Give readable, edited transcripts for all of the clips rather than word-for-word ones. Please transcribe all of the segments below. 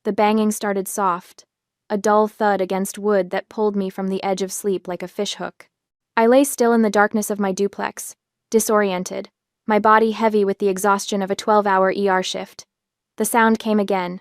The banging started soft, a dull thud against wood that pulled me from the edge of sleep like a fishhook. I lay still in the darkness of my duplex, disoriented, my body heavy with the exhaustion of a 12-hour ER shift. The sound came again.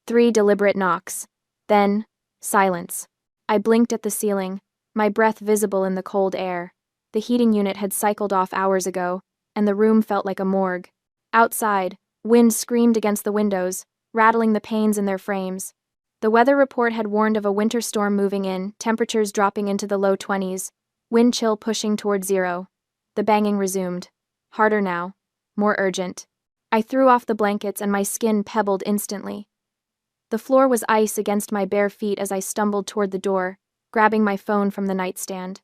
3 deliberate knocks. Then, silence. I blinked at the ceiling, my breath visible in the cold air. The heating unit had cycled off hours ago, and the room felt like a morgue. Outside, wind screamed against the windows, rattling the panes in their frames. The weather report had warned of a winter storm moving in, temperatures dropping into the low 20s, wind chill pushing toward zero. The banging resumed. Harder now. More urgent. I threw off the blankets and my skin pebbled instantly. The floor was ice against my bare feet as I stumbled toward the door, grabbing my phone from the nightstand.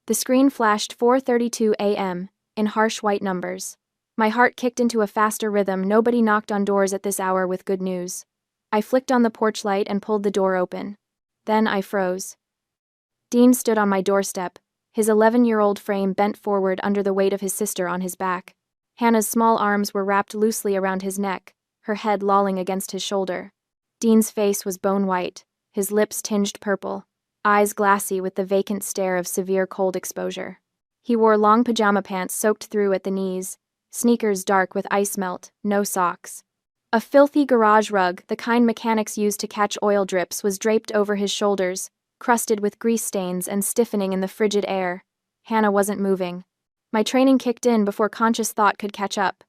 The screen flashed 4:32 a.m. in harsh white numbers. My heart kicked into a faster rhythm. Nobody knocked on doors at this hour with good news. I flicked on the porch light and pulled the door open. Then I froze. Dean stood on my doorstep, his 11-year-old frame bent forward under the weight of his sister on his back. Hannah's small arms were wrapped loosely around his neck, her head lolling against his shoulder. Dean's face was bone white, his lips tinged purple, eyes glassy with the vacant stare of severe cold exposure. He wore long pajama pants soaked through at the knees, sneakers dark with ice melt, no socks. A filthy garage rug, the kind mechanics use to catch oil drips, was draped over his shoulders, crusted with grease stains and stiffening in the frigid air. Hannah wasn't moving. My training kicked in before conscious thought could catch up.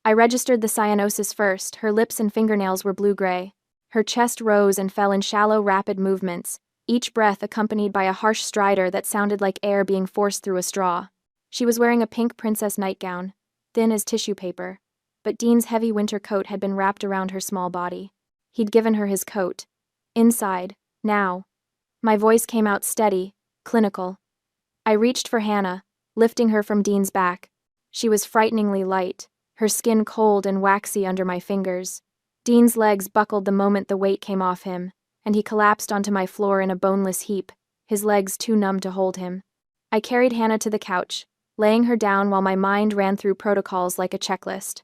I registered the cyanosis first. Her lips and fingernails were blue-gray. Her chest rose and fell in shallow, rapid movements, each breath accompanied by a harsh stridor that sounded like air being forced through a straw. She was wearing a pink princess nightgown, thin as tissue paper, but Dean's heavy winter coat had been wrapped around her small body. He'd given her his coat. Inside, now. My voice came out steady, clinical. I reached for Hannah, lifting her from Dean's back. She was frighteningly light, her skin cold and waxy under my fingers. Dean's legs buckled the moment the weight came off him, and he collapsed onto my floor in a boneless heap, his legs too numb to hold him. I carried Hannah to the couch, laying her down while my mind ran through protocols like a checklist.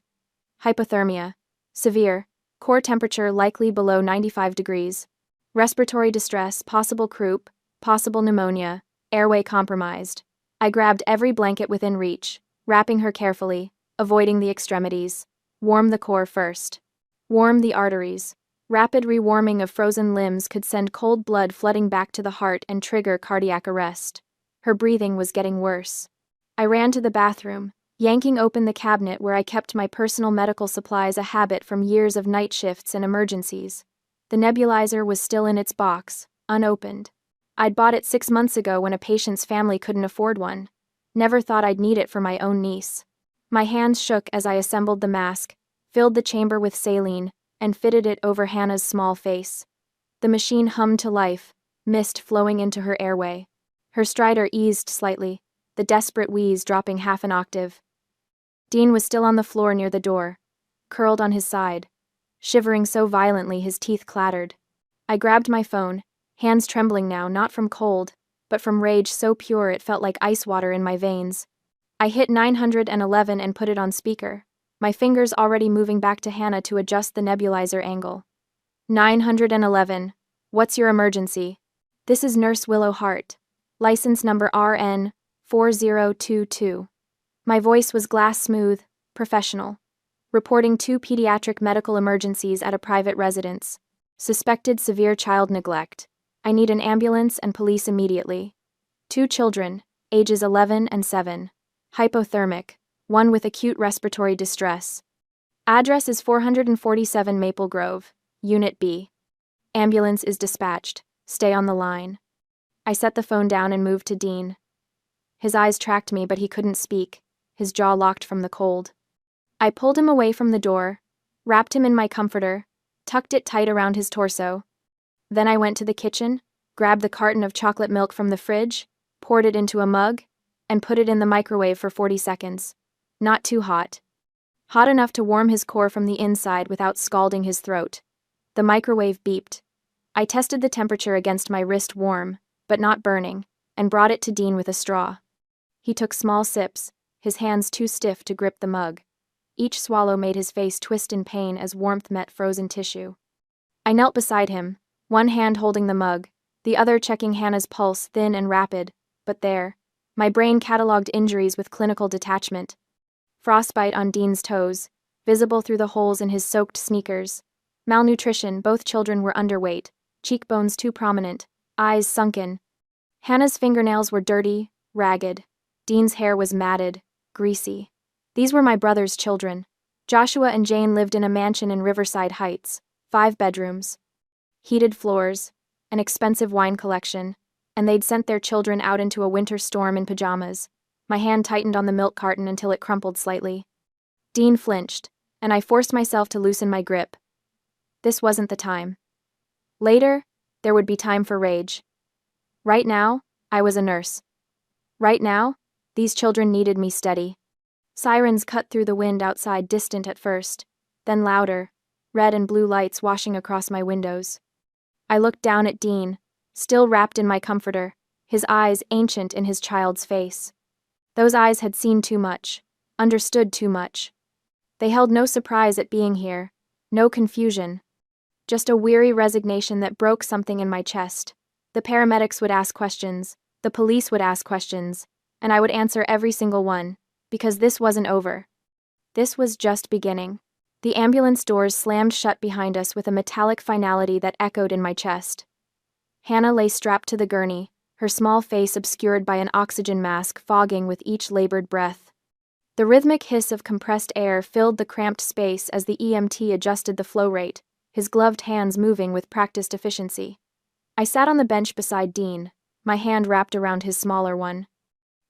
Hypothermia. Severe. Core temperature likely below 95 degrees. Respiratory distress, possible croup, possible pneumonia, airway compromised. I grabbed every blanket within reach, wrapping her carefully, avoiding the extremities. Warm the core first. Warm the arteries. Rapid rewarming of frozen limbs could send cold blood flooding back to the heart and trigger cardiac arrest. Her breathing was getting worse. I ran to the bathroom, yanking open the cabinet where I kept my personal medical supplies, a habit from years of night shifts and emergencies. The nebulizer was still in its box, unopened. I'd bought it 6 months ago when a patient's family couldn't afford one. Never thought I'd need it for my own niece. My hands shook as I assembled the mask, filled the chamber with saline, and fitted it over Hannah's small face. The machine hummed to life, mist flowing into her airway. Her stridor eased slightly, the desperate wheeze dropping half an octave. Dean was still on the floor near the door, curled on his side, shivering so violently his teeth clattered. I grabbed my phone, hands trembling now, not from cold, but from rage so pure it felt like ice water in my veins. I hit 911 and put it on speaker, my fingers already moving back to Hannah to adjust the nebulizer angle. 911. What's your emergency? This is Nurse Willow Hart. License number RN 4022. My voice was glass smooth, professional. Reporting 2 pediatric medical emergencies at a private residence. Suspected severe child neglect. I need an ambulance and police immediately. 2 children, ages 11 and 7. Hypothermic. 1 with acute respiratory distress. Address is 447 Maple Grove, Unit B. Ambulance is dispatched. Stay on the line. I set the phone down and moved to Dean. His eyes tracked me, but he couldn't speak, his jaw locked from the cold. I pulled him away from the door, wrapped him in my comforter, tucked it tight around his torso. Then I went to the kitchen, grabbed the carton of chocolate milk from the fridge, poured it into a mug, and put it in the microwave for 40 seconds. Not too hot. Hot enough to warm his core from the inside without scalding his throat. The microwave beeped. I tested the temperature against my wrist, warm, but not burning, and brought it to Dean with a straw. He took small sips, his hands too stiff to grip the mug. Each swallow made his face twist in pain as warmth met frozen tissue. I knelt beside him, one hand holding the mug, the other checking Hannah's pulse, thin and rapid, but there. My brain cataloged injuries with clinical detachment. Frostbite on Dean's toes, visible through the holes in his soaked sneakers. Malnutrition, both children were underweight, cheekbones too prominent, eyes sunken. Hannah's fingernails were dirty, ragged. Dean's hair was matted, greasy. These were my brother's children. Joshua and Jane lived in a mansion in Riverside Heights, 5 bedrooms, heated floors, an expensive wine collection, and they'd sent their children out into a winter storm in pajamas. My hand tightened on the milk carton until it crumpled slightly. Dean flinched, and I forced myself to loosen my grip. This wasn't the time. Later, there would be time for rage. Right now, I was a nurse. Right now, these children needed me steady. Sirens cut through the wind outside, distant at first, then louder, red and blue lights washing across my windows. I looked down at Dean, still wrapped in my comforter, his eyes ancient in his child's face. Those eyes had seen too much, understood too much. They held no surprise at being here, no confusion, just a weary resignation that broke something in my chest. The paramedics would ask questions, the police would ask questions, and I would answer every single one, because this wasn't over. This was just beginning. The ambulance doors slammed shut behind us with a metallic finality that echoed in my chest. Hannah lay strapped to the gurney, her small face obscured by an oxygen mask fogging with each labored breath. The rhythmic hiss of compressed air filled the cramped space as the EMT adjusted the flow rate, his gloved hands moving with practiced efficiency. I sat on the bench beside Dean, my hand wrapped around his smaller one.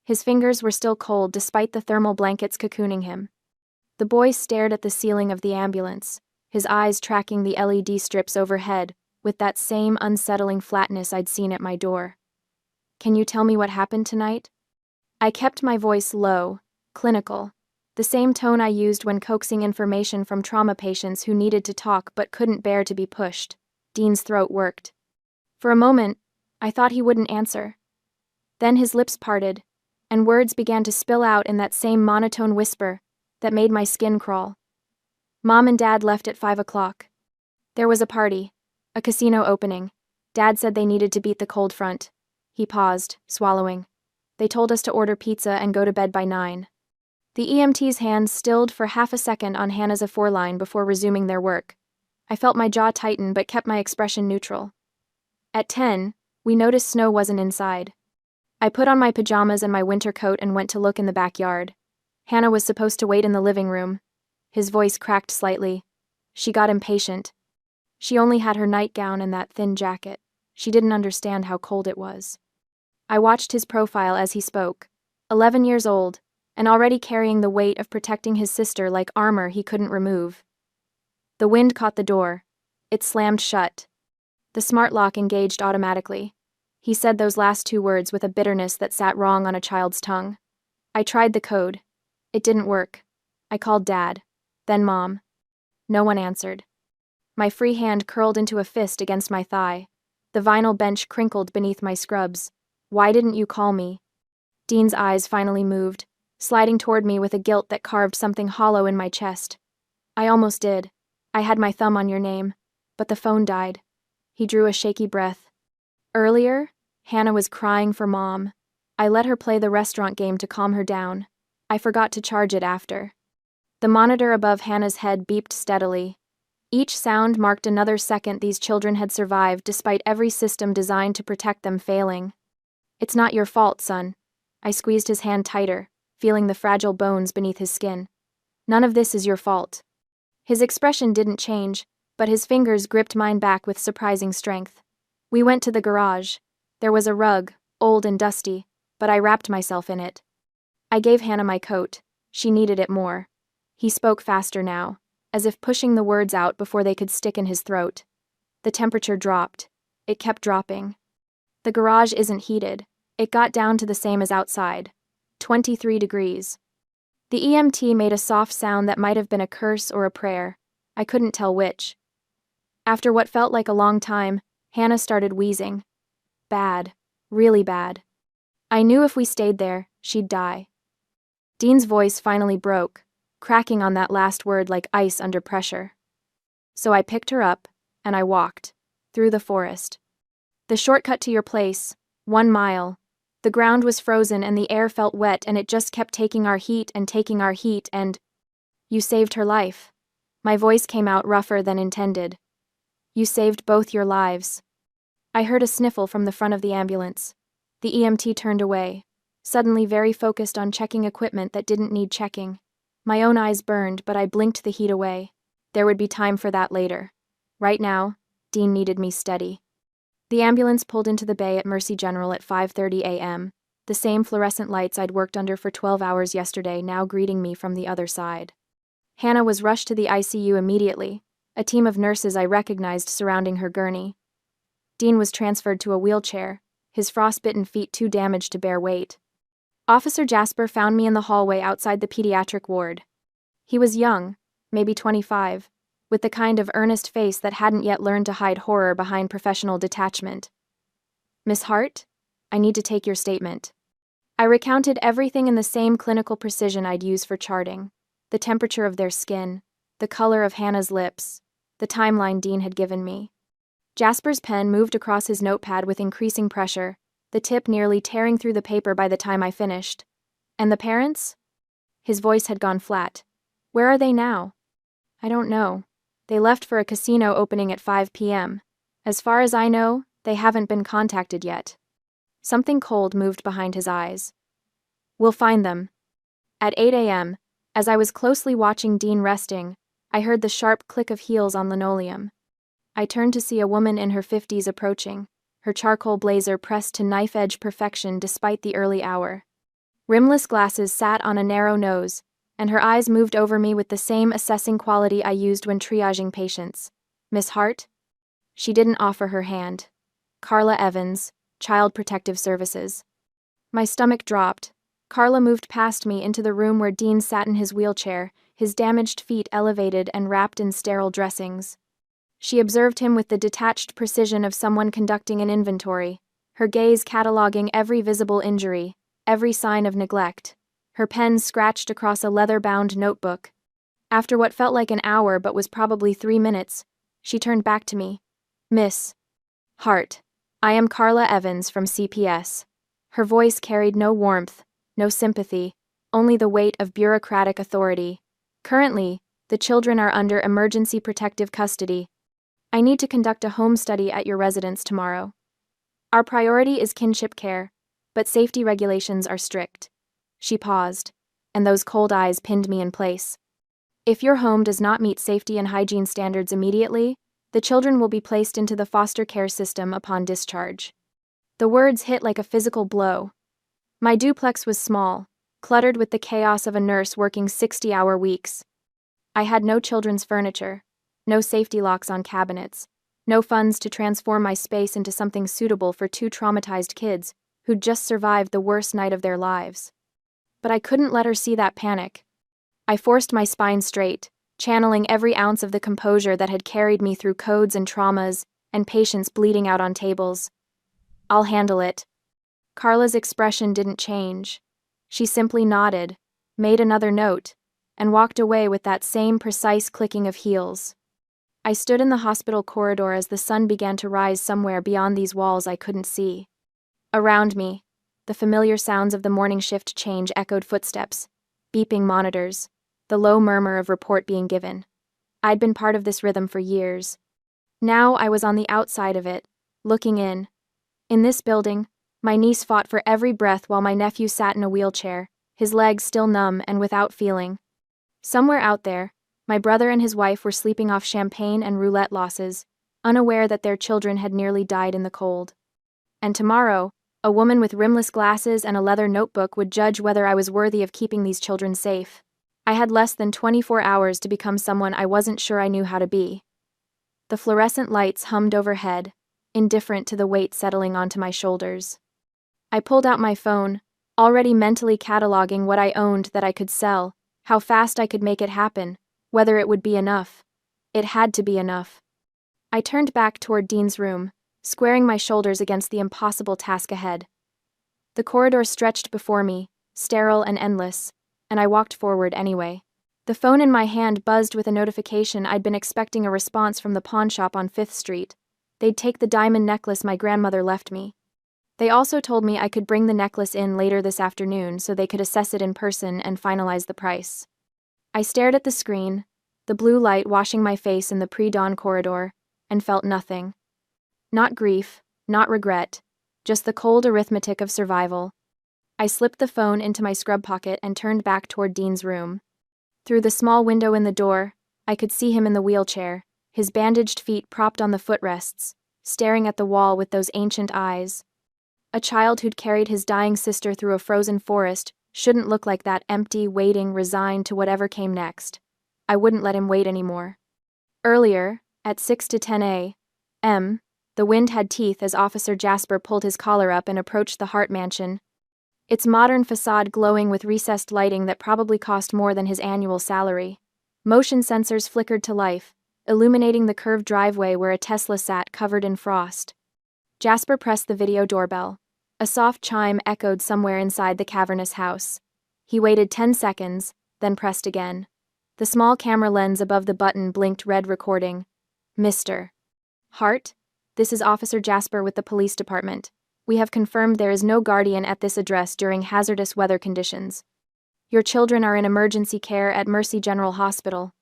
His fingers were still cold despite the thermal blankets cocooning him. The boy stared at the ceiling of the ambulance, his eyes tracking the LED strips overhead with that same unsettling flatness I'd seen at my door. "Can you tell me what happened tonight?" I kept my voice low, clinical, the same tone I used when coaxing information from trauma patients who needed to talk but couldn't bear to be pushed. Dean's throat worked. For a moment, I thought he wouldn't answer. Then his lips parted, and words began to spill out in that same monotone whisper that made my skin crawl. Mom and Dad left at 5 o'clock. There was a party, a casino opening. Dad said they needed to beat the cold front. He paused, swallowing. They told us to order pizza and go to bed by 9. The EMT's hands stilled for half a second on Hannah's A4 line before resuming their work. I felt my jaw tighten but kept my expression neutral. At 10, we noticed Snow wasn't inside. I put on my pajamas and my winter coat and went to look in the backyard. Hannah was supposed to wait in the living room. His voice cracked slightly. She got impatient. She only had her nightgown and that thin jacket. She didn't understand how cold it was. I watched his profile as he spoke. 11 years old, and already carrying the weight of protecting his sister like armor he couldn't remove. The wind caught the door. It slammed shut. The smart lock engaged automatically. He said those last 2 words with a bitterness that sat wrong on a child's tongue. I tried the code. It didn't work. I called Dad, then Mom. No one answered. My free hand curled into a fist against my thigh. The vinyl bench crinkled beneath my scrubs. "Why didn't you call me?" Dean's eyes finally moved, sliding toward me with a guilt that carved something hollow in my chest. "I almost did. I had my thumb on your name, but the phone died." He drew a shaky breath. Earlier, Hannah was crying for Mom. I let her play the restaurant game to calm her down. I forgot to charge it after. The monitor above Hannah's head beeped steadily. Each sound marked another second these children had survived despite every system designed to protect them failing. "It's not your fault, son." I squeezed his hand tighter, feeling the fragile bones beneath his skin. "None of this is your fault." His expression didn't change, but his fingers gripped mine back with surprising strength. We went to the garage. There was a rug, old and dusty, but I wrapped myself in it. I gave Hannah my coat. She needed it more. He spoke faster now, as if pushing the words out before they could stick in his throat. The temperature dropped. It kept dropping. The garage isn't heated. It got down to the same as outside. 23 degrees. The EMT made a soft sound that might have been a curse or a prayer. I couldn't tell which. After what felt like a long time, Hannah started wheezing. Bad. Really bad. I knew if we stayed there, she'd die. Dean's voice finally broke, cracking on that last word like ice under pressure. So I picked her up, and I walked. Through the forest. The shortcut to your place, 1 mile. The ground was frozen and the air felt wet and it just kept taking our heat and… You saved her life. My voice came out rougher than intended. You saved both your lives. I heard a sniffle from the front of the ambulance. The EMT turned away, suddenly very focused on checking equipment that didn't need checking. My own eyes burned, but I blinked the heat away. There would be time for that later. Right now, Dean needed me steady. The ambulance pulled into the bay at Mercy General at 5:30 a.m., the same fluorescent lights I'd worked under for 12 hours yesterday now greeting me from the other side. Hannah was rushed to the ICU immediately, a team of nurses I recognized surrounding her gurney. Dean was transferred to a wheelchair, his frostbitten feet too damaged to bear weight. Officer Jasper found me in the hallway outside the pediatric ward. He was young, maybe 25, with the kind of earnest face that hadn't yet learned to hide horror behind professional detachment. Miss Hart, I need to take your statement. I recounted everything in the same clinical precision I'd use for charting. The temperature of their skin, the color of Hannah's lips, the timeline Dean had given me. Jasper's pen moved across his notepad with increasing pressure, the tip nearly tearing through the paper by the time I finished. And the parents? His voice had gone flat. Where are they now? I don't know. They left for a casino opening at 5 p.m. As far as I know, they haven't been contacted yet. Something cold moved behind his eyes. We'll find them. At 8 a.m., as I was closely watching Dean resting, I heard the sharp click of heels on linoleum. I turned to see a woman in her 50s approaching, her charcoal blazer pressed to knife-edge perfection despite the early hour. Rimless glasses sat on a narrow nose, and her eyes moved over me with the same assessing quality I used when triaging patients. Miss Hart? She didn't offer her hand. Carla Evans, Child Protective Services. My stomach dropped. Carla moved past me into the room where Dean sat in his wheelchair, his damaged feet elevated and wrapped in sterile dressings. She observed him with the detached precision of someone conducting an inventory, her gaze cataloging every visible injury, every sign of neglect. Her pen scratched across a leather-bound notebook. After what felt like an hour but was probably 3 minutes, she turned back to me. Miss Hart, I am Carla Evans from CPS. Her voice carried no warmth, no sympathy, only the weight of bureaucratic authority. Currently, the children are under emergency protective custody. I need to conduct a home study at your residence tomorrow. Our priority is kinship care, but safety regulations are strict. She paused, and those cold eyes pinned me in place. If your home does not meet safety and hygiene standards immediately, the children will be placed into the foster care system upon discharge. The words hit like a physical blow. My duplex was small, cluttered with the chaos of a nurse working 60-hour weeks. I had no children's furniture, no safety locks on cabinets, no funds to transform my space into something suitable for 2 traumatized kids who'd just survived the worst night of their lives. But I couldn't let her see that panic. I forced my spine straight, channeling every ounce of the composure that had carried me through codes and traumas, and patients bleeding out on tables. I'll handle it. Carla's expression didn't change. She simply nodded, made another note, and walked away with that same precise clicking of heels. I stood in the hospital corridor as the sun began to rise somewhere beyond these walls I couldn't see. Around me, the familiar sounds of the morning shift change echoed footsteps, beeping monitors, the low murmur of report being given. I'd been part of this rhythm for years. Now I was on the outside of it, looking in. In this building, my niece fought for every breath while my nephew sat in a wheelchair, his legs still numb and without feeling. Somewhere out there, my brother and his wife were sleeping off champagne and roulette losses, unaware that their children had nearly died in the cold. And tomorrow, a woman with rimless glasses and a leather notebook would judge whether I was worthy of keeping these children safe. I had less than 24 hours to become someone I wasn't sure I knew how to be. The fluorescent lights hummed overhead, indifferent to the weight settling onto my shoulders. I pulled out my phone, already mentally cataloging what I owned that I could sell, how fast I could make it happen, whether it would be enough. It had to be enough. I turned back toward Dean's room, squaring my shoulders against the impossible task ahead. The corridor stretched before me, sterile and endless, and I walked forward anyway. The phone in my hand buzzed with a notification. I'd been expecting a response from the pawn shop on 5th Street. They'd take the diamond necklace my grandmother left me. They also told me I could bring the necklace in later this afternoon so they could assess it in person and finalize the price. I stared at the screen, the blue light washing my face in the pre-dawn corridor, and felt nothing. Not grief, not regret, just the cold arithmetic of survival. I slipped the phone into my scrub pocket and turned back toward Dean's room. Through the small window in the door, I could see him in the wheelchair, his bandaged feet propped on the footrests, staring at the wall with those ancient eyes. A child who'd carried his dying sister through a frozen forest shouldn't look like that, empty, waiting, resigned to whatever came next. I wouldn't let him wait anymore. Earlier, at 6 to 10 a.m., the wind had teeth as Officer Jasper pulled his collar up and approached the Hart mansion, its modern facade glowing with recessed lighting that probably cost more than his annual salary. Motion sensors flickered to life, illuminating the curved driveway where a Tesla sat covered in frost. Jasper pressed the video doorbell. A soft chime echoed somewhere inside the cavernous house. He waited 10 seconds, then pressed again. The small camera lens above the button blinked red, recording. Mr. Hart, this is Officer Jasper with the police department. We have confirmed there is no guardian at this address during hazardous weather conditions. Your children are in emergency care at Mercy General Hospital.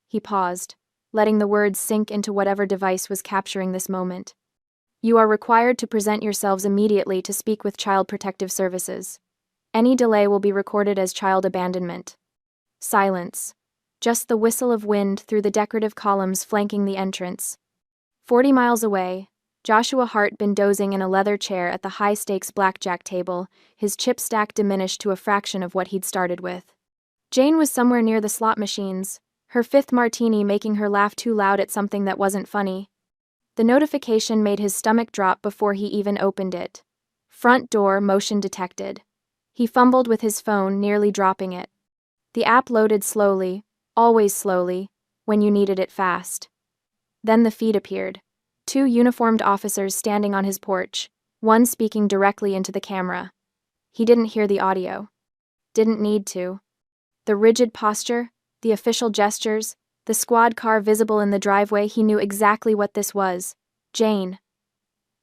He paused, letting the words sink into whatever device was capturing this moment. You are required to present yourselves immediately to speak with Child Protective Services. Any delay will be recorded as child abandonment. Silence. Just the whistle of wind through the decorative columns flanking the entrance. 40 miles away, Joshua Hart been dozing in a leather chair at the high-stakes blackjack table, his chip stack diminished to a fraction of what he'd started with. Jane was somewhere near the slot machines, her 5th martini making her laugh too loud at something that wasn't funny. The notification made his stomach drop before he even opened it. Front door motion detected. He fumbled with his phone, nearly dropping it. The app loaded slowly, always slowly, when you needed it fast. Then the feed appeared. 2 uniformed officers standing on his porch, one speaking directly into the camera. He didn't hear the audio. Didn't need to. The rigid posture, the official gestures, the squad car visible in the driveway, he knew exactly what this was. Jane.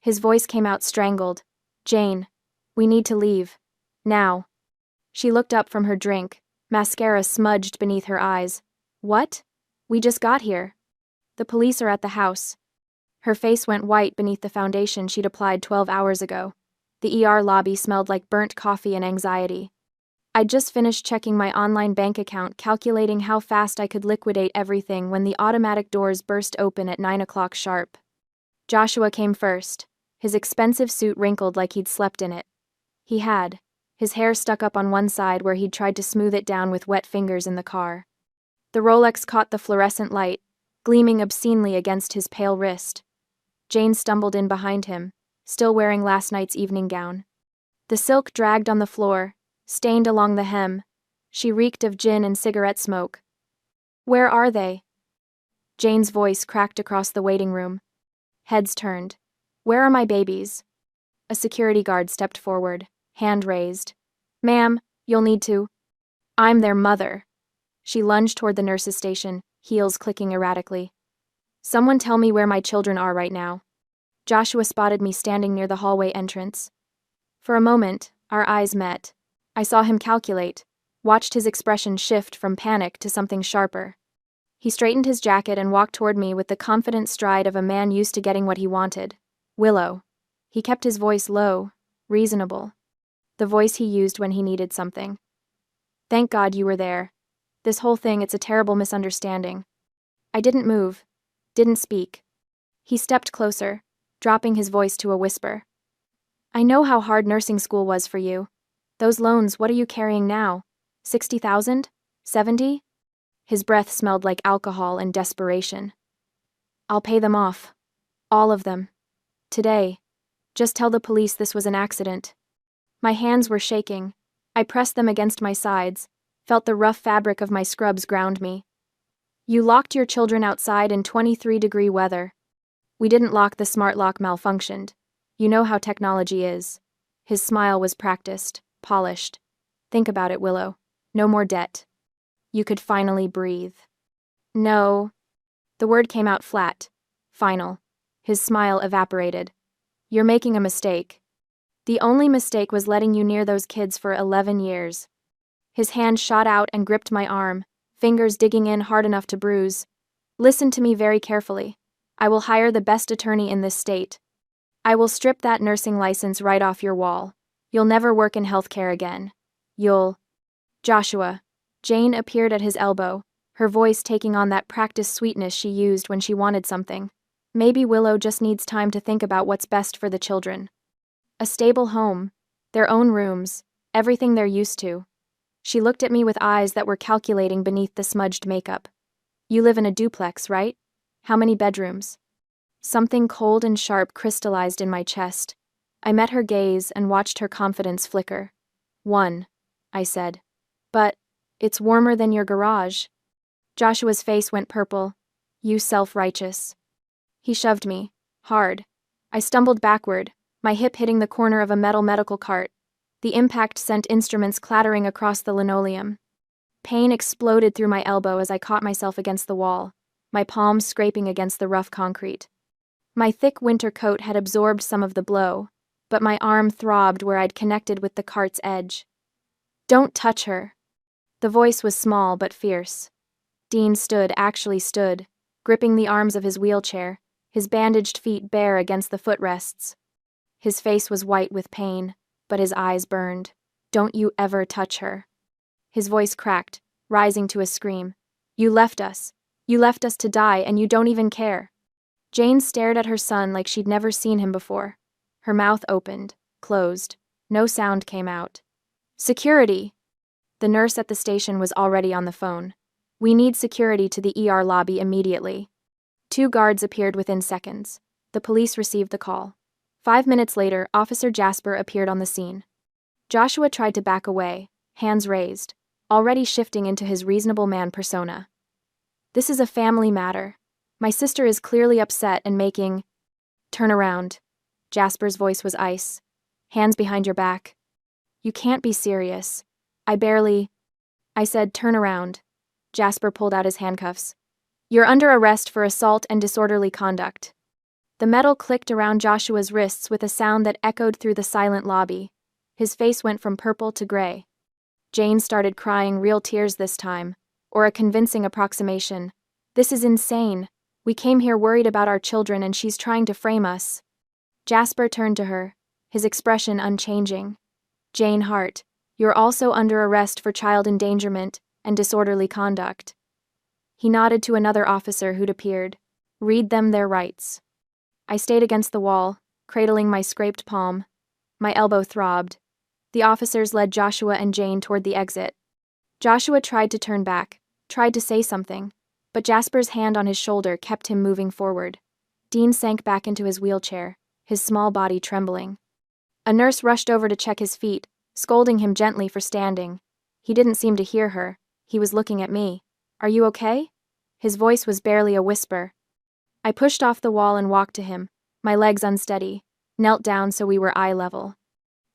His voice came out strangled. Jane, we need to leave. Now. She looked up from her drink, mascara smudged beneath her eyes. What? We just got here. The police are at the house. Her face went white beneath the foundation she'd applied 12 hours ago. The ER lobby smelled like burnt coffee and anxiety. I'd just finished checking my online bank account, calculating how fast I could liquidate everything when the automatic doors burst open at 9 o'clock sharp. Joshua came first, his expensive suit wrinkled like he'd slept in it. He had, his hair stuck up on one side where he'd tried to smooth it down with wet fingers in the car. The Rolex caught the fluorescent light, gleaming obscenely against his pale wrist. Jane stumbled in behind him, still wearing last night's evening gown. The silk dragged on the floor, stained along the hem. She reeked of gin and cigarette smoke. Where are they? Jane's voice cracked across the waiting room. Heads turned. Where are my babies? A security guard stepped forward, hand raised. Ma'am, you'll need to. I'm their mother. She lunged toward the nurse's station, heels clicking erratically. Someone tell me where my children are right now. Joshua spotted me standing near the hallway entrance. For a moment, our eyes met. I saw him calculate, watched his expression shift from panic to something sharper. He straightened his jacket and walked toward me with the confident stride of a man used to getting what he wanted. Willow. He kept his voice low, reasonable. The voice he used when he needed something. Thank God you were there. This whole thing, it's a terrible misunderstanding. I didn't move, didn't speak. He stepped closer, dropping his voice to a whisper. I know how hard nursing school was for you. Those loans, what are you carrying now? 60,000? 70? His breath smelled like alcohol and desperation. I'll pay them off. All of them. Today. Just tell the police this was an accident. My hands were shaking. I pressed them against my sides, felt the rough fabric of my scrubs ground me. You locked your children outside in 23-degree weather. We didn't lock, the smart lock malfunctioned. You know how technology is. His smile was practiced, polished. Think about it, Willow. No more debt. You could finally breathe. No. The word came out flat. Final. His smile evaporated. You're making a mistake. The only mistake was letting you near those kids for 11 years. His hand shot out and gripped my arm, fingers digging in hard enough to bruise. Listen to me very carefully. I will hire the best attorney in this state. I will strip that nursing license right off your wall. You'll never work in healthcare again. You'll... Joshua. Jane appeared at his elbow, her voice taking on that practiced sweetness she used when she wanted something. Maybe Willow just needs time to think about what's best for the children. A stable home, their own rooms, everything they're used to. She looked at me with eyes that were calculating beneath the smudged makeup. You live in a duplex, right? How many bedrooms? Something cold and sharp crystallized in my chest. I met her gaze and watched her confidence flicker. 1, I said. But it's warmer than your garage. Joshua's face went purple. You self-righteous. He shoved me. Hard. I stumbled backward, my hip hitting the corner of a metal medical cart. The impact sent instruments clattering across the linoleum. Pain exploded through my elbow as I caught myself against the wall, my palms scraping against the rough concrete. My thick winter coat had absorbed some of the blow, but my arm throbbed where I'd connected with the cart's edge. Don't touch her. The voice was small but fierce. Dean actually stood, gripping the arms of his wheelchair, his bandaged feet bare against the footrests. His face was white with pain, but his eyes burned. Don't you ever touch her. His voice cracked, rising to a scream. You left us. You left us to die, and you don't even care. Jane stared at her son like she'd never seen him before. Her mouth opened, closed. No sound came out. Security! The nurse at the station was already on the phone. We need security to the ER lobby immediately. 2 guards appeared within seconds. The police received the call. 5 minutes later, Officer Jasper appeared on the scene. Joshua tried to back away, hands raised, already shifting into his reasonable man persona. This is a family matter. My sister is clearly upset and making... Turn around. Jasper's voice was ice. Hands behind your back. You can't be serious. I said, turn around. Jasper pulled out his handcuffs. You're under arrest for assault and disorderly conduct. The metal clicked around Joshua's wrists with a sound that echoed through the silent lobby. His face went from purple to gray. Jane started crying, real tears this time, or a convincing approximation. This is insane. We came here worried about our children and she's trying to frame us. Jasper turned to her, his expression unchanging. Jane Hart, you're also under arrest for child endangerment and disorderly conduct. He nodded to another officer who'd appeared. Read them their rights. I stayed against the wall, cradling my scraped palm. My elbow throbbed. The officers led Joshua and Jane toward the exit. Joshua tried to turn back, tried to say something, but Jasper's hand on his shoulder kept him moving forward. Dean sank back into his wheelchair, his small body trembling. A nurse rushed over to check his feet, scolding him gently for standing. He didn't seem to hear her. He was looking at me. Are you okay? His voice was barely a whisper. I pushed off the wall and walked to him, my legs unsteady, knelt down so we were eye level.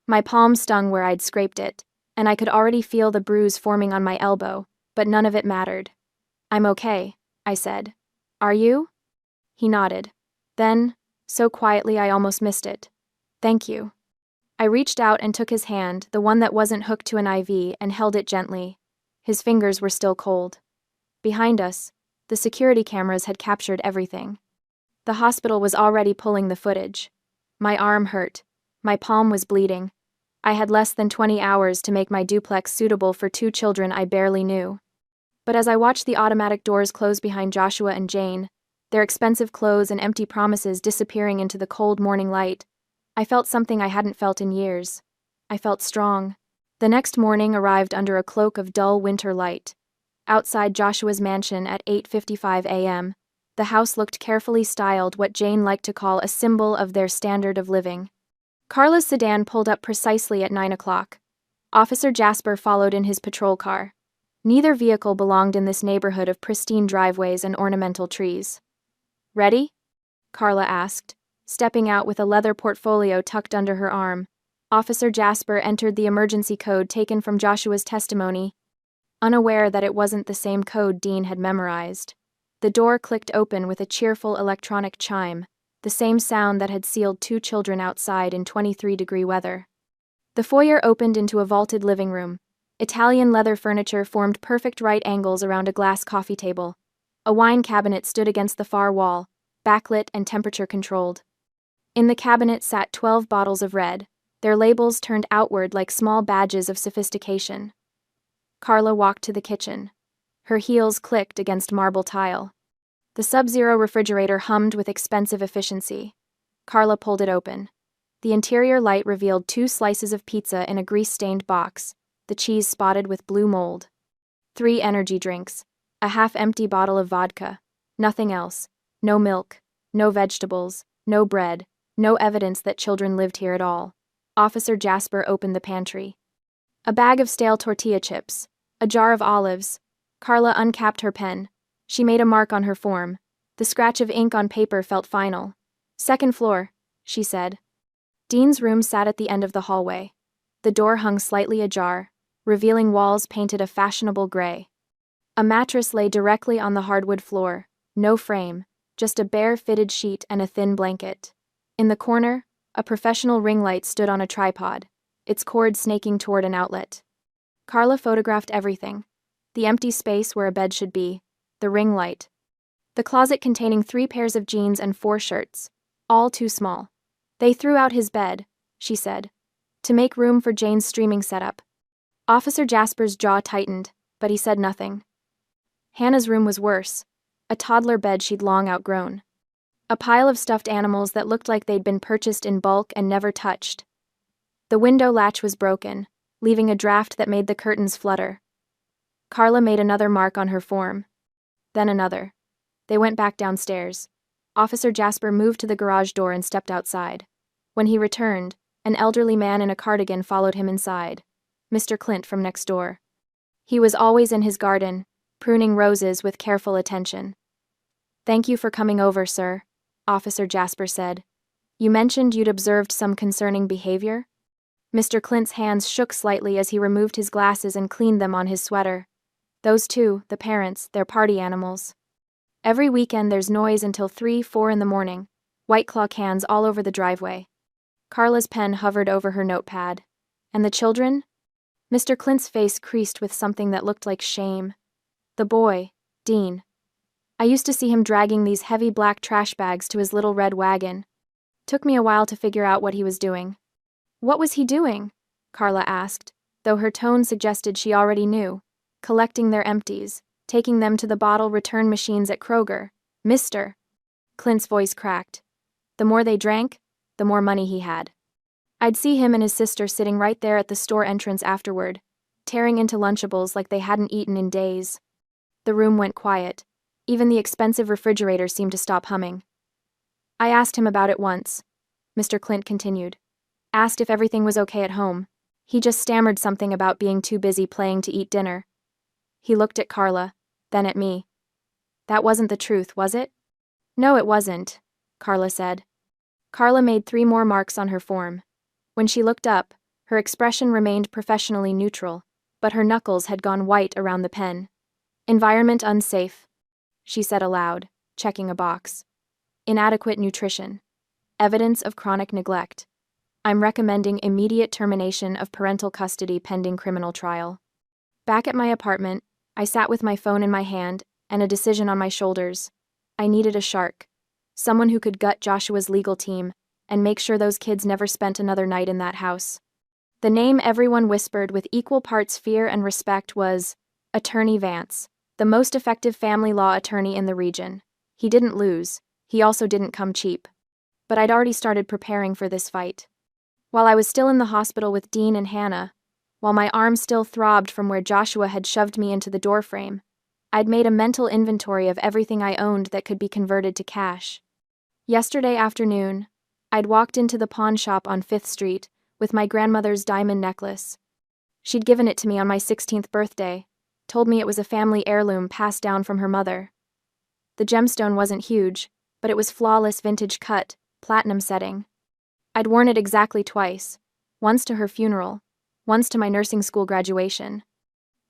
My palm stung where I'd scraped it, and I could already feel the bruise forming on my elbow, but none of it mattered. I'm okay, I said. Are you? He nodded. Then, so quietly I almost missed it. Thank you. I reached out and took his hand, the one that wasn't hooked to an IV, and held it gently. His fingers were still cold. Behind us, the security cameras had captured everything. The hospital was already pulling the footage. My arm hurt. My palm was bleeding. I had less than 20 hours to make my duplex suitable for 2 children I barely knew. But as I watched the automatic doors close behind Joshua and Jane, their expensive clothes and empty promises disappearing into the cold morning light, I felt something I hadn't felt in years. I felt strong. The next morning arrived under a cloak of dull winter light. Outside Joshua's mansion at 8:55 a.m., the house looked carefully styled, what Jane liked to call a symbol of their standard of living. Carla's sedan pulled up precisely at 9 o'clock. Officer Jasper followed in his patrol car. Neither vehicle belonged in this neighborhood of pristine driveways and ornamental trees. Ready? Carla asked, stepping out with a leather portfolio tucked under her arm. Officer Jasper entered the emergency code taken from Joshua's testimony. unaware that it wasn't the same code Dean had memorized. The door clicked open with a cheerful electronic chime, the same sound that had sealed two children outside in 23-degree weather. The foyer opened into a vaulted living room. Italian leather furniture formed perfect right angles around a glass coffee table. A wine cabinet stood against the far wall, backlit and temperature-controlled. In the cabinet sat 12 bottles of red, their labels turned outward like small badges of sophistication. Carla walked to the kitchen. Her heels clicked against marble tile. The Sub-Zero refrigerator hummed with expensive efficiency. Carla pulled it open. The interior light revealed 2 slices of pizza in a grease-stained box, the cheese spotted with blue mold. 3 energy drinks, a half-empty bottle of vodka, nothing else. No milk, no vegetables, no bread, no evidence that children lived here at all. Officer Jasper opened the pantry. A bag of stale tortilla chips, a jar of olives. Carla uncapped her pen. She made a mark on her form. The scratch of ink on paper felt final. "Second floor," she said. Dean's room sat at the end of the hallway. The door hung slightly ajar, revealing walls painted a fashionable gray. A mattress lay directly on the hardwood floor, no frame, just a bare fitted sheet and a thin blanket. In the corner, a professional ring light stood on a tripod, its cord snaking toward an outlet. Carla photographed everything: the empty space where a bed should be, the ring light, the closet containing 3 pairs of jeans and 4 shirts, all too small. "They threw out his bed," she said, "to make room for Jane's streaming setup." Officer Jasper's jaw tightened, but he said nothing. Hannah's room was worse, a toddler bed she'd long outgrown. A pile of stuffed animals that looked like they'd been purchased in bulk and never touched. The window latch was broken, leaving a draft that made the curtains flutter. Carla made another mark on her form. Then another. They went back downstairs. Officer Jasper moved to the garage door and stepped outside. When he returned, an elderly man in a cardigan followed him inside. Mr. Clint from next door. He was always in his garden, pruning roses with careful attention. "Thank you for coming over, sir," Officer Jasper said. "You mentioned you'd observed some concerning behavior?" Mr. Clint's hands shook slightly as he removed his glasses and cleaned them on his sweater. "Those two, the parents, they're party animals. Every weekend there's noise until 3, 4 in the morning, White Claw cans all over the driveway." Carla's pen hovered over her notepad. "And the children?" Mr. Clint's face creased with something that looked like shame. "The boy, Dean. I used to see him dragging these heavy black trash bags to his little red wagon. Took me a while to figure out what he was doing." "What was he doing?" Carla asked, though her tone suggested she already knew. "Collecting their empties, taking them to the bottle return machines at Kroger. Mr. Clint's voice cracked. "The more they drank, the more money he had. I'd see him and his sister sitting right there at the store entrance afterward, tearing into Lunchables like they hadn't eaten in days." The room went quiet. Even the expensive refrigerator seemed to stop humming. "I asked him about it once," Mr. Clint continued. "Asked if everything was okay at home. He just stammered something about being too busy playing to eat dinner." He looked at Carla, then at me. "That wasn't the truth, was it?" "No, it wasn't," Carla said. Carla made 3 more marks on her form. When she looked up, her expression remained professionally neutral, but her knuckles had gone white around the pen. "Environment unsafe," she said aloud, checking a box. "Inadequate nutrition. Evidence of chronic neglect. I'm recommending immediate termination of parental custody pending criminal trial." Back at my apartment, I sat with my phone in my hand and a decision on my shoulders. I needed a shark. Someone who could gut Joshua's legal team and make sure those kids never spent another night in that house. The name everyone whispered with equal parts fear and respect was Attorney Vance, the most effective family law attorney in the region. He didn't lose. He also didn't come cheap. But I'd already started preparing for this fight. While I was still in the hospital with Dean and Hannah, while my arm still throbbed from where Joshua had shoved me into the doorframe, I'd made a mental inventory of everything I owned that could be converted to cash. Yesterday afternoon, I'd walked into the pawn shop on 5th Street with my grandmother's diamond necklace. She'd given it to me on my 16th birthday, told me it was a family heirloom passed down from her mother. The gemstone wasn't huge, but it was flawless vintage cut, platinum setting. I'd worn it exactly twice, once to her funeral, once to my nursing school graduation.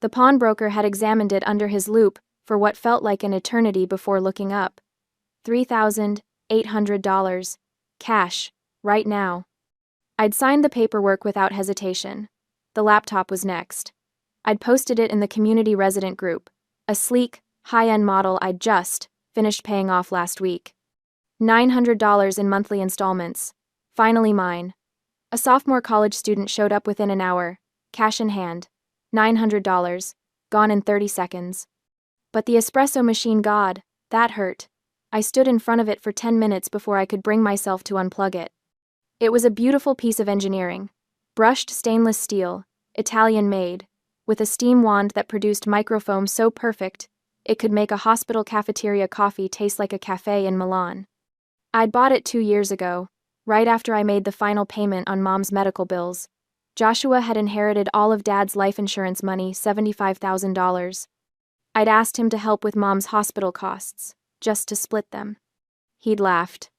The pawnbroker had examined it under his loupe for what felt like an eternity before looking up. $3,800. Cash. Right now. I'd signed the paperwork without hesitation. The laptop was next. I'd posted it in the community resident group, a sleek, high-end model I'd just finished paying off last week. $900 in monthly installments. Finally mine. A sophomore college student showed up within an hour, cash in hand. $900, gone in 30 seconds. But the espresso machine, God, that hurt. I stood in front of it for 10 minutes before I could bring myself to unplug it. It was a beautiful piece of engineering. Brushed stainless steel, Italian-made, with a steam wand that produced microfoam so perfect, it could make a hospital cafeteria coffee taste like a cafe in Milan. I'd bought it 2 years ago, right after I made the final payment on Mom's medical bills. Joshua had inherited all of Dad's life insurance money, $75,000. I'd asked him to help with Mom's hospital costs, just to split them. He'd laughed.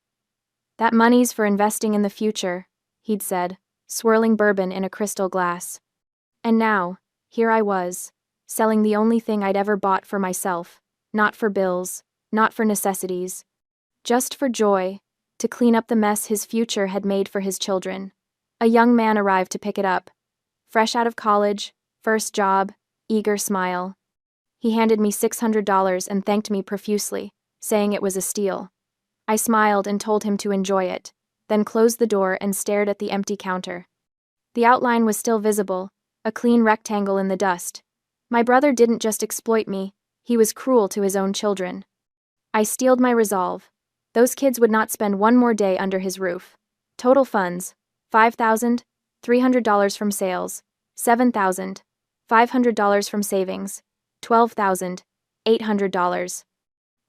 "That money's for investing in the future," he'd said, swirling bourbon in a crystal glass. And now, here I was, selling the only thing I'd ever bought for myself, not for bills, not for necessities, just for joy, to clean up the mess his future had made for his children. A young man arrived to pick it up. Fresh out of college, first job, eager smile. He handed me $600 and thanked me profusely, saying it was a steal. I smiled and told him to enjoy it, then closed the door and stared at the empty counter. The outline was still visible, a clean rectangle in the dust. My brother didn't just exploit me, he was cruel to his own children. I steeled my resolve. Those kids would not spend one more day under his roof. Total funds: $5,300 from sales, $7,500 from savings, $12,800.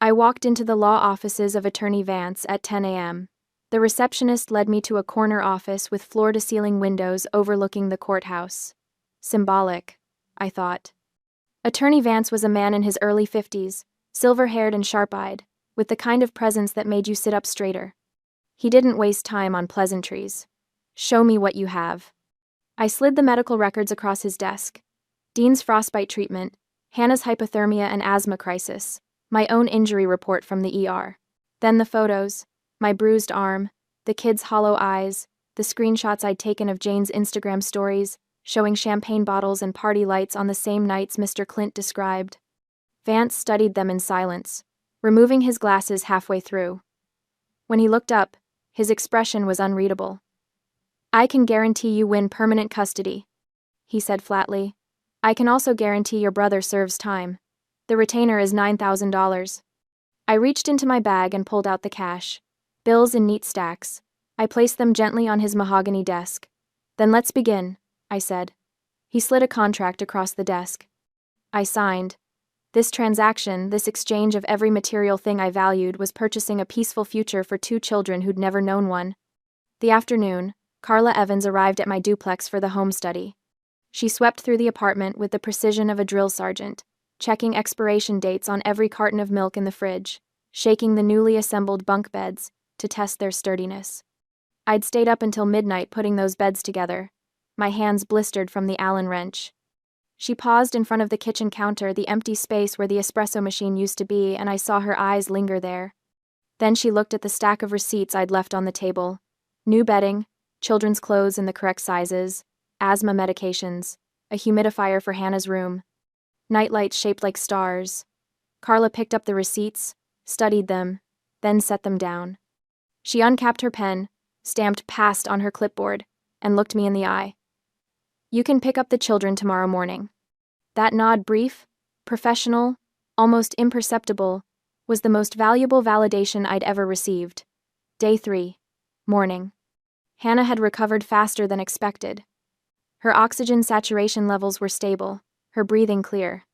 I walked into the law offices of Attorney Vance at 10 a.m. The receptionist led me to a corner office with floor-to-ceiling windows overlooking the courthouse. Symbolic, I thought. Attorney Vance was a man in his early 50s, silver-haired and sharp-eyed, with the kind of presence that made you sit up straighter. He didn't waste time on pleasantries. "Show me what you have." I slid the medical records across his desk. Dean's frostbite treatment, Hannah's hypothermia and asthma crisis, my own injury report from the ER. Then the photos, my bruised arm, the kid's hollow eyes, the screenshots I'd taken of Jane's Instagram stories, showing champagne bottles and party lights on the same nights Mr. Clint described. Vance studied them in silence, removing his glasses halfway through. When he looked up, his expression was unreadable. "I can guarantee you win permanent custody," he said flatly. "I can also guarantee your brother serves time. The retainer is $9,000. I reached into my bag and pulled out the cash. Bills in neat stacks. I placed them gently on his mahogany desk. "Then let's begin," I said. He slid a contract across the desk. I signed. This transaction, this exchange of every material thing I valued, was purchasing a peaceful future for 2 children who'd never known one. The afternoon, Carla Evans arrived at my duplex for the home study. She swept through the apartment with the precision of a drill sergeant, checking expiration dates on every carton of milk in the fridge, shaking the newly assembled bunk beds to test their sturdiness. I'd stayed up until midnight putting those beds together, my hands blistered from the Allen wrench. She paused in front of the kitchen counter, the empty space where the espresso machine used to be, and I saw her eyes linger there. Then she looked at the stack of receipts I'd left on the table. New bedding, children's clothes in the correct sizes, asthma medications, a humidifier for Hannah's room, nightlights shaped like stars. Carla picked up the receipts, studied them, then set them down. She uncapped her pen, stamped "Passed" on her clipboard, and looked me in the eye. "You can pick up the children tomorrow morning." That nod, brief, professional, almost imperceptible, was the most valuable validation I'd ever received. Day 3. Morning. Hannah had recovered faster than expected. Her oxygen saturation levels were stable, her breathing clear.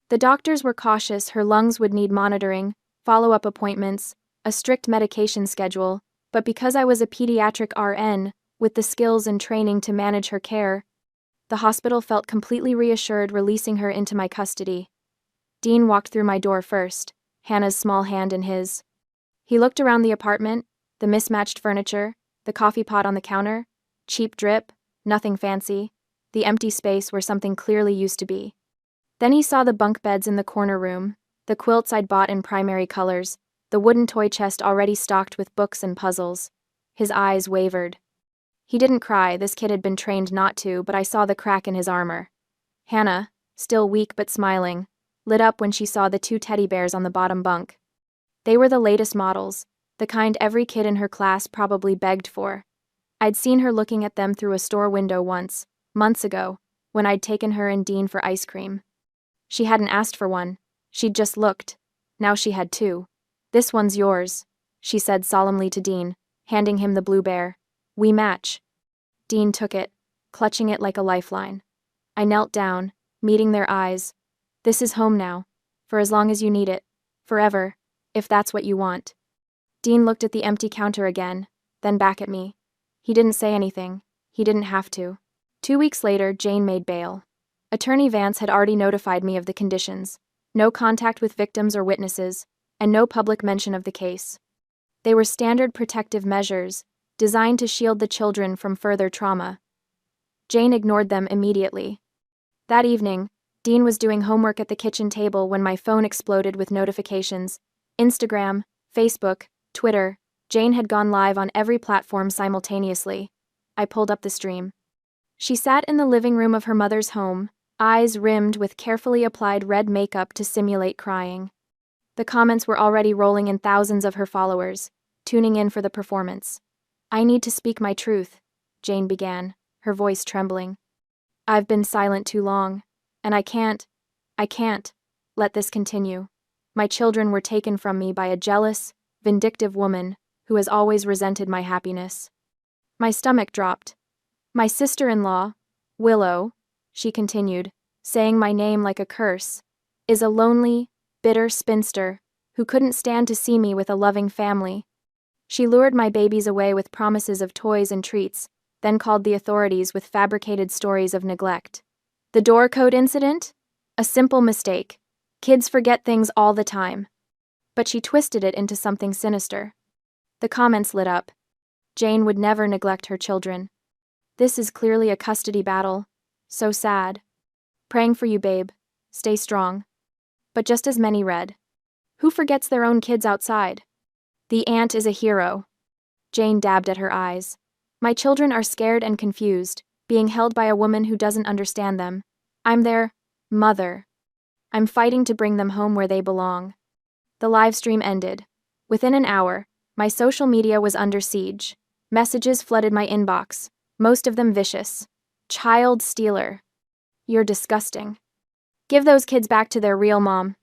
The doctors were cautious her lungs would need monitoring, follow-up appointments, a strict medication schedule, but because I was a pediatric RN, with the skills and training to manage her care, the hospital felt completely reassured, releasing her into my custody. Dean walked through my door first, Hannah's small hand in his. He looked around the apartment, the mismatched furniture, the coffee pot on the counter, cheap drip, nothing fancy, the empty space where something clearly used to be. Then he saw the bunk beds in the corner room, the quilts I'd bought in primary colors, the wooden toy chest already stocked with books and puzzles. His eyes wavered. He didn't cry, this kid had been trained not to, but I saw the crack in his armor. Hannah, still weak but smiling, lit up when she saw the 2 teddy bears on the bottom bunk. They were the latest models, the kind every kid in her class probably begged for. I'd seen her looking at them through a store window once, months ago, when I'd taken her and Dean for ice cream. She hadn't asked for one, she'd just looked. Now she had 2. "This one's yours," she said solemnly to Dean, handing him the blue bear. "We match." Dean took it, clutching it like a lifeline. I knelt down, meeting their eyes. "This is home now, for as long as you need it, forever, if that's what you want." Dean looked at the empty counter again, then back at me. He didn't say anything, he didn't have to. 2 weeks later, Jane made bail. Attorney Vance had already notified me of the conditions: no contact with victims or witnesses, and no public mention of the case. They were standard protective measures, designed to shield the children from further trauma. Jane ignored them immediately. That evening, Dean was doing homework at the kitchen table when my phone exploded with notifications. Instagram, Facebook, Twitter. Jane had gone live on every platform simultaneously. I pulled up the stream. She sat in the living room of her mother's home, eyes rimmed with carefully applied red makeup to simulate crying. The comments were already rolling in, thousands of her followers, tuning in for the performance. "I need to speak my truth," Jane began, her voice trembling. "I've been silent too long, and I can't let this continue. My children were taken from me by a jealous, vindictive woman who has always resented my happiness." My stomach dropped. "My sister-in-law, Willow," she continued, saying my name like a curse, "is a lonely, bitter spinster who couldn't stand to see me with a loving family. She lured my babies away with promises of toys and treats, then called the authorities with fabricated stories of neglect. The door code incident? A simple mistake. Kids forget things all the time." But she twisted it into something sinister. The comments lit up. Jane would never neglect her children. "This is clearly a custody battle. So sad. Praying for you, babe. Stay strong." But just as many read, "Who forgets their own kids outside? The aunt is a hero." Jane dabbed at her eyes. "My children are scared and confused, being held by a woman who doesn't understand them. I'm their mother. I'm fighting to bring them home where they belong." The live stream ended. Within an hour, my social media was under siege. Messages flooded my inbox, most of them vicious. "Child stealer. You're disgusting. Give those kids back to their real mom."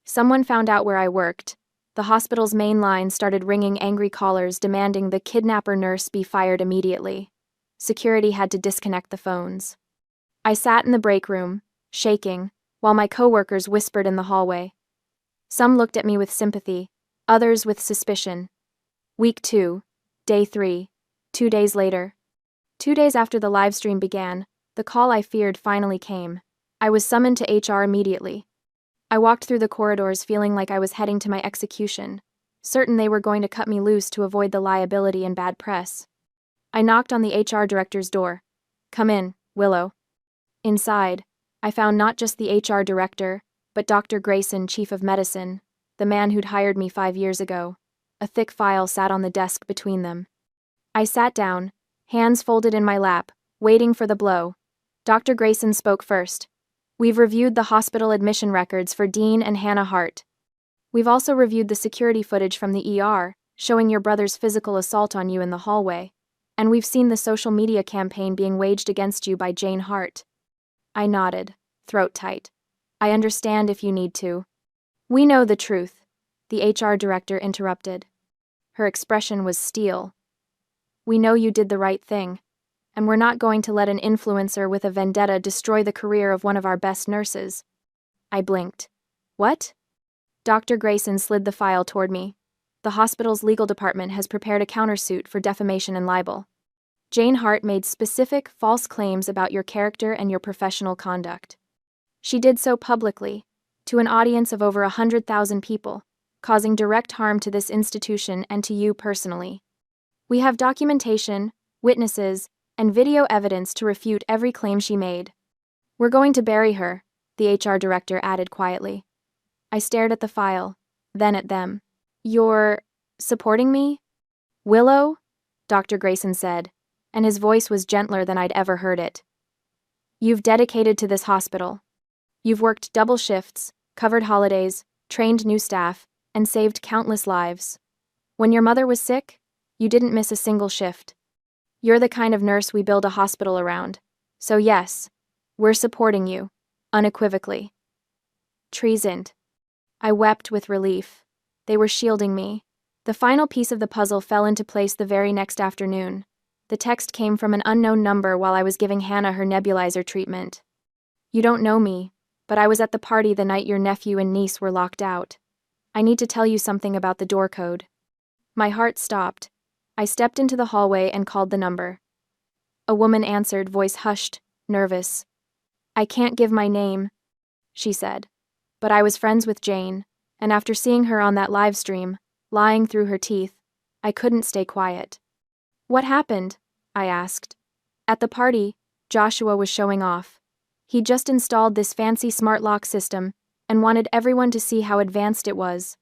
Someone found out where I worked. The hospital's main line started ringing angry callers demanding the kidnapper nurse be fired immediately. Security had to disconnect the phones. I sat in the break room, shaking, while my coworkers whispered in the hallway. Some looked at me with sympathy, others with suspicion. Week 2, Day 3, 2 days later. 2 days after the live stream began, the call I feared finally came. I was summoned to HR immediately. I walked through the corridors feeling like I was heading to my execution, certain they were going to cut me loose to avoid the liability and bad press. I knocked on the HR director's door. "Come in, Willow." Inside, I found not just the HR director, but Dr. Grayson, chief of medicine, the man who'd hired me 5 years ago. A thick file sat on the desk between them. I sat down, hands folded in my lap, waiting for the blow. Dr. Grayson spoke first. "We've reviewed the hospital admission records for Dean and Hannah Hart. We've also reviewed the security footage from the ER, showing your brother's physical assault on you in the hallway. And we've seen the social media campaign being waged against you by Jane Hart." I nodded, throat tight. "I understand if you need to." "We know the truth," the HR director interrupted. Her expression was steel. "We know you did the right thing, and we're not going to let an influencer with a vendetta destroy the career of one of our best nurses." I blinked. "What?" Dr. Grayson slid the file toward me. "The hospital's legal department has prepared a countersuit for defamation and libel. Jane Hart made specific, false claims about your character and your professional conduct. She did so publicly, to an audience of over 100,000 people, causing direct harm to this institution and to you personally. We have documentation, witnesses, and video evidence to refute every claim she made. We're going to bury her, the HR director added quietly. I stared at the file, then at them. You're supporting me? Willow? Dr. Grayson said, and his voice was gentler than I'd ever heard it. You've dedicated to this hospital. You've worked double shifts, covered holidays, trained new staff, and saved countless lives. When your mother was sick, you didn't miss a single shift. You're the kind of nurse we build a hospital around. So yes, we're supporting you, unequivocally. Treason. I wept with relief. They were shielding me. The final piece of the puzzle fell into place the very next afternoon. The text came from an unknown number while I was giving Hannah her nebulizer treatment. You don't know me, but I was at the party the night your nephew and niece were locked out. I need to tell you something about the door code. My heart stopped. I stepped into the hallway and called the number. A woman answered, voice hushed, nervous. I can't give my name, she said. But I was friends with Jane, and after seeing her on that live stream, lying through her teeth, I couldn't stay quiet. What happened? I asked. At the party, Joshua was showing off. He'd just installed this fancy smart lock system and wanted everyone to see how advanced it was.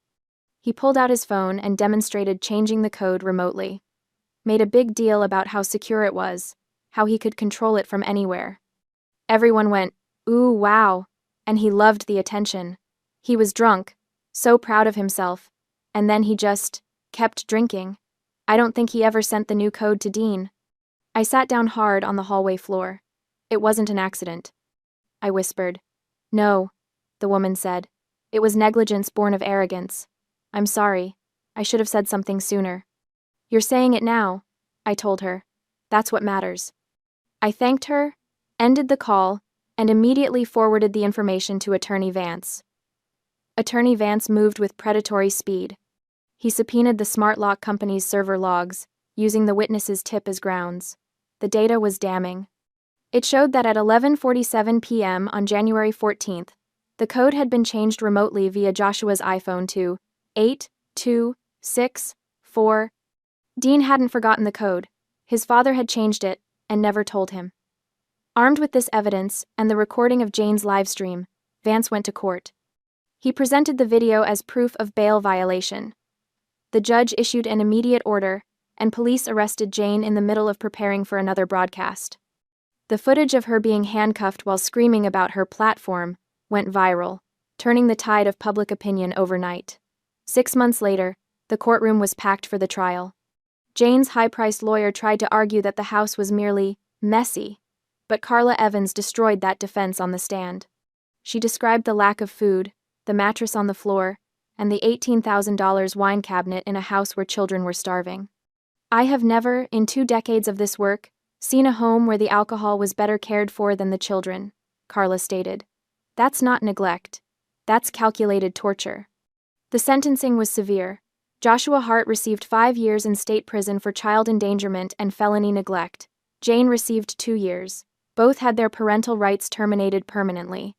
He pulled out his phone and demonstrated changing the code remotely. Made a big deal about how secure it was, how he could control it from anywhere. Everyone went, ooh, wow, and he loved the attention. He was drunk, so proud of himself, and then he just kept drinking. I don't think he ever sent the new code to Dean. I sat down hard on the hallway floor. It wasn't an accident. I whispered. No, the woman said. It was negligence born of arrogance. I'm sorry. I should have said something sooner. You're saying it now, I told her. That's what matters. I thanked her, ended the call, and immediately forwarded the information to Attorney Vance. Attorney Vance moved with predatory speed. He subpoenaed the smart lock company's server logs, using the witness's tip as grounds. The data was damning. It showed that at 11:47 p.m. on January 14th, the code had been changed remotely via Joshua's iPhone to 8264. Dean hadn't forgotten the code. His father had changed it and never told him. Armed with this evidence and the recording of Jane's livestream, Vance went to court. He presented the video as proof of bail violation. The judge issued an immediate order, and police arrested Jane in the middle of preparing for another broadcast. The footage of her being handcuffed while screaming about her platform went viral, turning the tide of public opinion overnight. 6 months later, the courtroom was packed for the trial. Jane's high-priced lawyer tried to argue that the house was merely messy, but Carla Evans destroyed that defense on the stand. She described the lack of food, the mattress on the floor, and the $18,000 wine cabinet in a house where children were starving. I have never, in 2 decades of this work, seen a home where the alcohol was better cared for than the children, Carla stated. That's not neglect. That's calculated torture. The sentencing was severe. Joshua Hart received 5 years in state prison for child endangerment and felony neglect. Jane received 2 years. Both had their parental rights terminated permanently.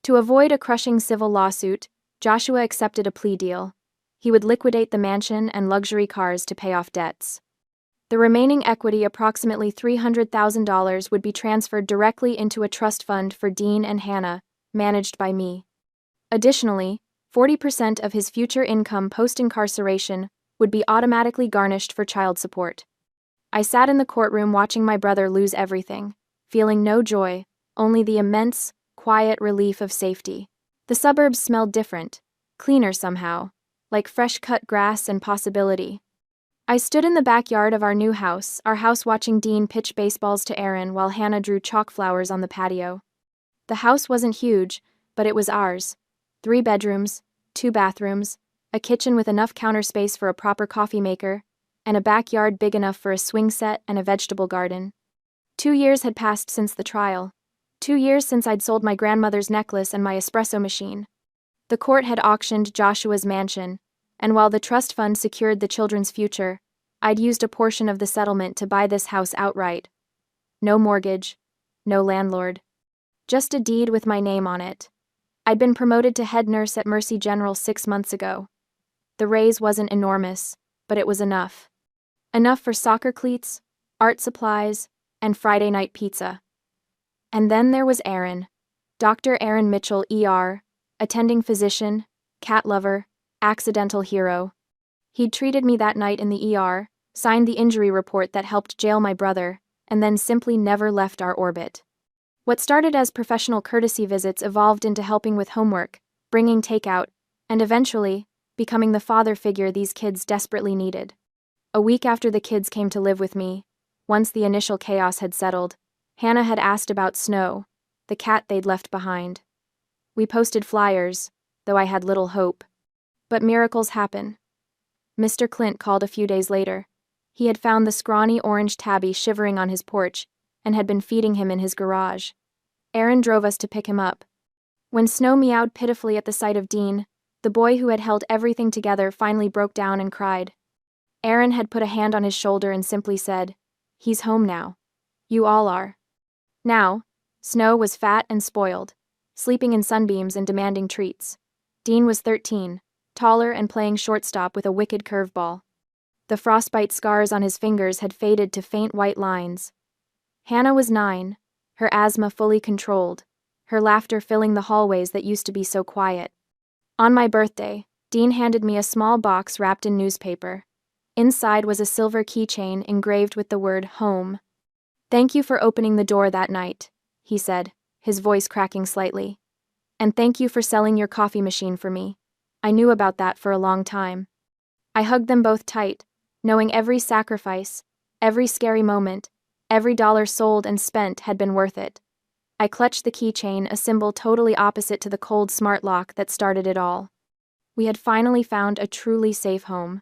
To avoid a crushing civil lawsuit, Joshua accepted a plea deal. He would liquidate the mansion and luxury cars to pay off debts. The remaining equity, approximately $300,000, would be transferred directly into a trust fund for Dean and Hannah, managed by me. Additionally, 40% of his future income post-incarceration would be automatically garnished for child support. I sat in the courtroom watching my brother lose everything, feeling no joy, only the immense, quiet relief of safety. The suburbs smelled different, cleaner somehow, like fresh-cut grass and possibility. I stood in the backyard of our new house, watching Dean pitch baseballs to Aaron while Hannah drew chalk flowers on the patio. The house wasn't huge, but it was ours. 3 bedrooms, 2 bathrooms, a kitchen with enough counter space for a proper coffee maker, and a backyard big enough for a swing set and a vegetable garden. 2 years had passed since the trial. 2 years since I'd sold my grandmother's necklace and my espresso machine. The court had auctioned Joshua's mansion, and while the trust fund secured the children's future, I'd used a portion of the settlement to buy this house outright. No mortgage, no landlord. Just a deed with my name on it. I'd been promoted to head nurse at Mercy General 6 months ago. The raise wasn't enormous, but it was enough. Enough for soccer cleats, art supplies, and Friday night pizza. And then there was Aaron. Dr. Aaron Mitchell, ER, attending physician, cat lover, accidental hero. He'd treated me that night in the ER, signed the injury report that helped jail my brother, and then simply never left our orbit. What started as professional courtesy visits evolved into helping with homework, bringing takeout, and eventually, becoming the father figure these kids desperately needed. A week after the kids came to live with me, once the initial chaos had settled, Hannah had asked about Snow, the cat they'd left behind. We posted flyers, though I had little hope. But miracles happen. Mr. Clint called a few days later. He had found the scrawny orange tabby shivering on his porch and had been feeding him in his garage. Aaron drove us to pick him up. When Snow meowed pitifully at the sight of Dean, the boy who had held everything together finally broke down and cried. Aaron had put a hand on his shoulder and simply said, "He's home now. You all are." Now, Snow was fat and spoiled, sleeping in sunbeams and demanding treats. Dean was 13, taller and playing shortstop with a wicked curveball. The frostbite scars on his fingers had faded to faint white lines. Hannah was 9, her asthma fully controlled, her laughter filling the hallways that used to be so quiet. On my birthday, Dean handed me a small box wrapped in newspaper. Inside was a silver keychain engraved with the word home. "Thank you for opening the door that night," he said, his voice cracking slightly. "And thank you for selling your coffee machine for me. I knew about that for a long time." I hugged them both tight, knowing every sacrifice, every scary moment, every dollar sold and spent had been worth it. I clutched the keychain, a symbol totally opposite to the cold smart lock that started it all. We had finally found a truly safe home.